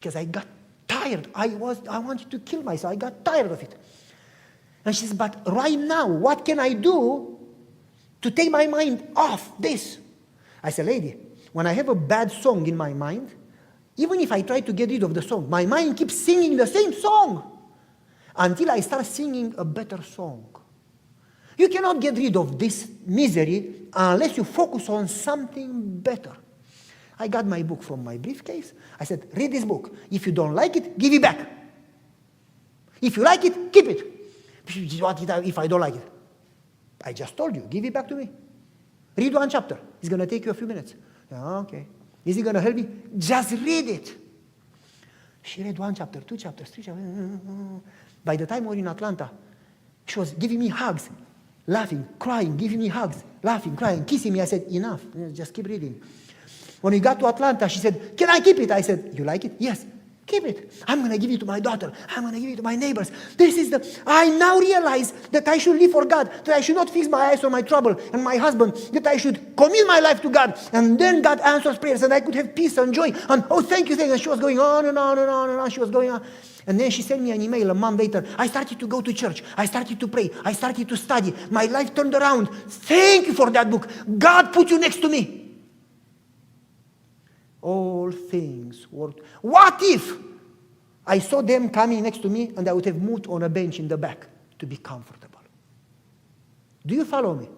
because I got tired. I wanted to kill myself. I got tired of it. And she says, but right now, what can I do to take my mind off this? I said, lady, when I have a bad song in my mind, even if I try to get rid of the song, my mind keeps singing the same song until I start singing a better song. You cannot get rid of this misery unless you focus on something better. I got my book from my briefcase. I said, read this book. If you don't like it, give it back. If you like it, keep it. What if I don't like it? I just told you, give it back to me. Read one chapter. It's going to take you a few minutes. Okay. Is it going to help me? Just read it. She read one chapter, two chapters, three chapters. By the time we were in Atlanta, she was giving me hugs, laughing, crying, giving me hugs, laughing, crying, kissing me. I said, enough, just keep reading. When we got to Atlanta, she said, can I keep it? I said, you like it? Yes, keep it. I'm going to give it to my daughter. I'm going to give it to my neighbors. I now realize that I should live for God, that I should not fix my eyes on my trouble and my husband, that I should commit my life to God, and then God answers prayers, and I could have peace and joy. And oh, thank you. And she was going on and on and on and on. She was going on. And then she sent me an email a month later. I started to go to church. I started to pray. I started to study. My life turned around. Thank you for that book. God put you next to me. All things work. What if I saw them coming next to me and I would have moved on a bench in the back to be comfortable? Do you follow me?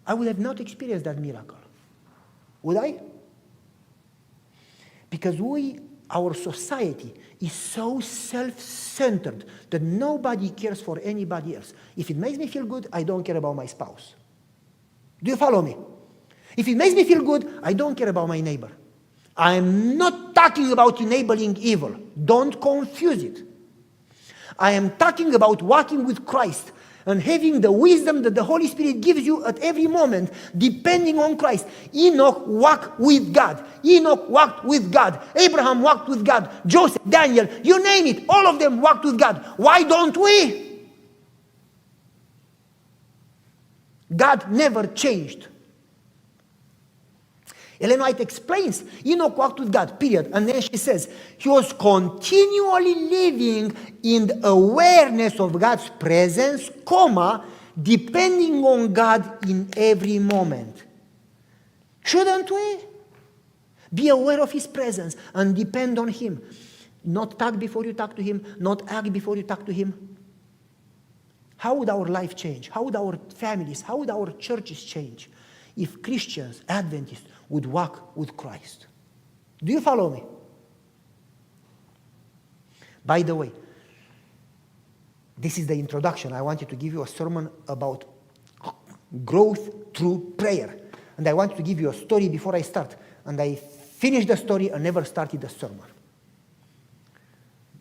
I would have not experienced that miracle. Would I? Because our society is so self-centered that nobody cares for anybody else. If it makes me feel good, I don't care about my spouse. Do you follow me? If it makes me feel good, I don't care about my neighbor. I'm not talking about enabling evil. Don't confuse it. I am talking about walking with Christ and having the wisdom that the Holy Spirit gives you at every moment, depending on Christ. Enoch walked with God. Enoch walked with God. Abraham walked with God. Joseph, Daniel, you name it, all of them walked with God. Why don't we? God never changed. Ellen White explains, Enoch walked with God, period. And then she says, he was continually living in the awareness of God's presence, depending on God in every moment. Shouldn't we? Be aware of His presence and depend on Him. Not talk before you talk to Him, not act before you talk to Him. How would our life change? How would our families, how would our churches change if Christians, Adventists, would walk with Christ? Do you follow me? By the way, this is the introduction. I wanted to give you a sermon about growth through prayer. And I want to give you a story before I start. And I finished the story and never started the sermon.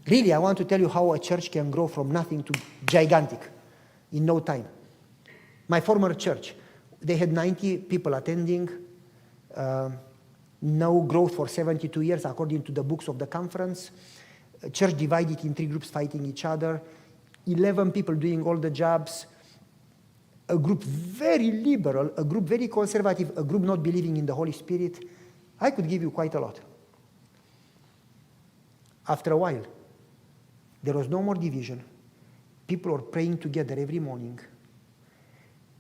Really, I want to tell you how a church can grow from nothing to gigantic in no time. My former church, they had 90 people attending. No growth for 72 years according to the books of the conference. Church divided in 3 groups fighting each other. 11 people doing all the jobs. A group very liberal, a group very conservative, a group not believing in the Holy Spirit. I could give you quite a lot. After a while, there was no more division. People were praying together every morning.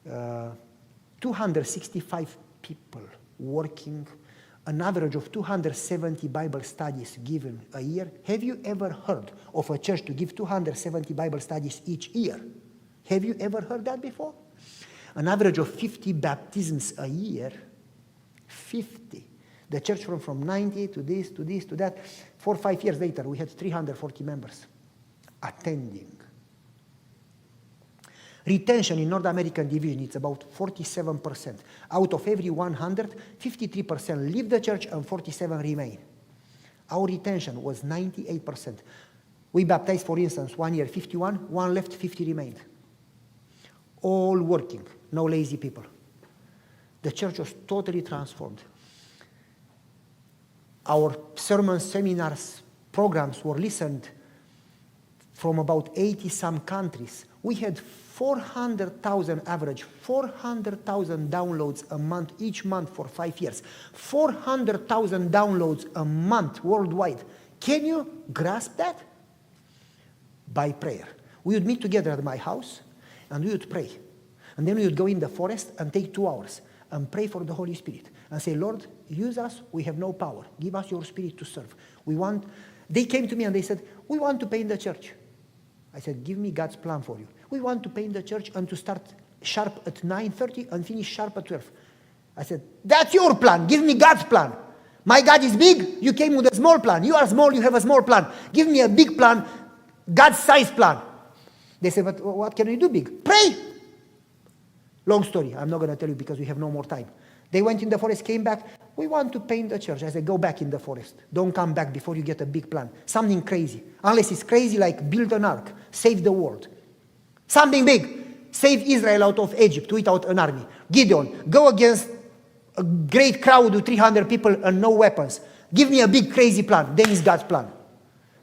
265 people working, an average of 270 Bible studies given a year. Have you ever heard of a church to give 270 Bible studies each year? Have you ever heard that before? An average of 50 baptisms a year. 50. The church went from 90 to this, to this, to that. 4 or 5 years later, we had 340 members attending. Retention in North American division, it's about 47%. Out of every 100, 53% leave the church and 47 remain. Our retention was 98%. We baptized, for instance, 1 year 51, 1 left, 50 remained. All working, no lazy people. The church was totally transformed. Our sermons, seminars, programs were listened from about 80 some countries. We had 400,000 average, 400,000 downloads a month, each month for 5 years. 400,000 downloads a month worldwide. Can you grasp that? By prayer. We would meet together at my house and we would pray. And then we would go in the forest and take 2 hours and pray for the Holy Spirit and say, Lord, use us. We have no power. Give us your Spirit to serve. They came to me and they said, we want to paint the church. I said, give me God's plan for you. We want to paint the church and to start sharp at 9:30 and finish sharp at 12. I said, that's your plan. Give me God's plan. My God is big. You came with a small plan. You are small. You have a small plan. Give me a big plan, God's size plan. They said, but what can we do big? Pray. Long story. I'm not going to tell you because we have no more time. They went in the forest, came back. We want to paint the church. I said, go back in the forest. Don't come back before you get a big plan. Something crazy. Unless it's crazy like build an ark, save the world. Something big. Save Israel out of Egypt without an army. Gideon, go against a great crowd with 300 people and no weapons. Give me a big crazy plan. Then it's God's plan.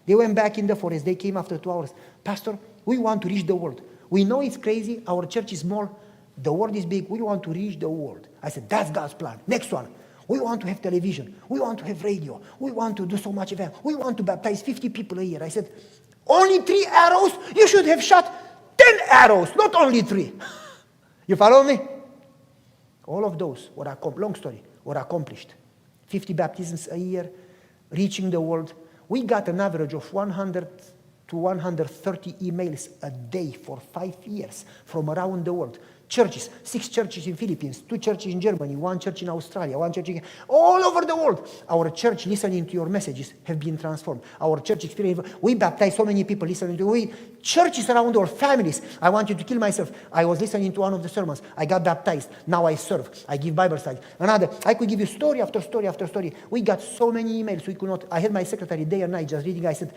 They went back in the forest. They came after 2 hours. Pastor, we want to reach the world. We know it's crazy. Our church is small. The world is big. We want to reach the world. I said, that's God's plan. Next one. We want to have television. We want to have radio. We want to do so much event. We want to baptize 50 people a year. I said, only 3 arrows? You should have shot 10 arrows, not only 3. You follow me? All of those were long story, were accomplished. 50 baptisms a year, reaching the world. We got an average of 100 to 130 emails a day for 5 years from around the world. Churches, 6 churches in Philippines, 2 churches in Germany, 1 church in Australia, 1 church all over the world. Our church listening to your messages have been transformed. Our church experience, we baptize so many people listening to churches around our families. I want you to kill myself. I was listening to one of the sermons. I got baptized. Now I serve. I give Bible study. Another, I could give you story after story after story. We got so many emails we could not. I had my secretary day and night just reading. I said,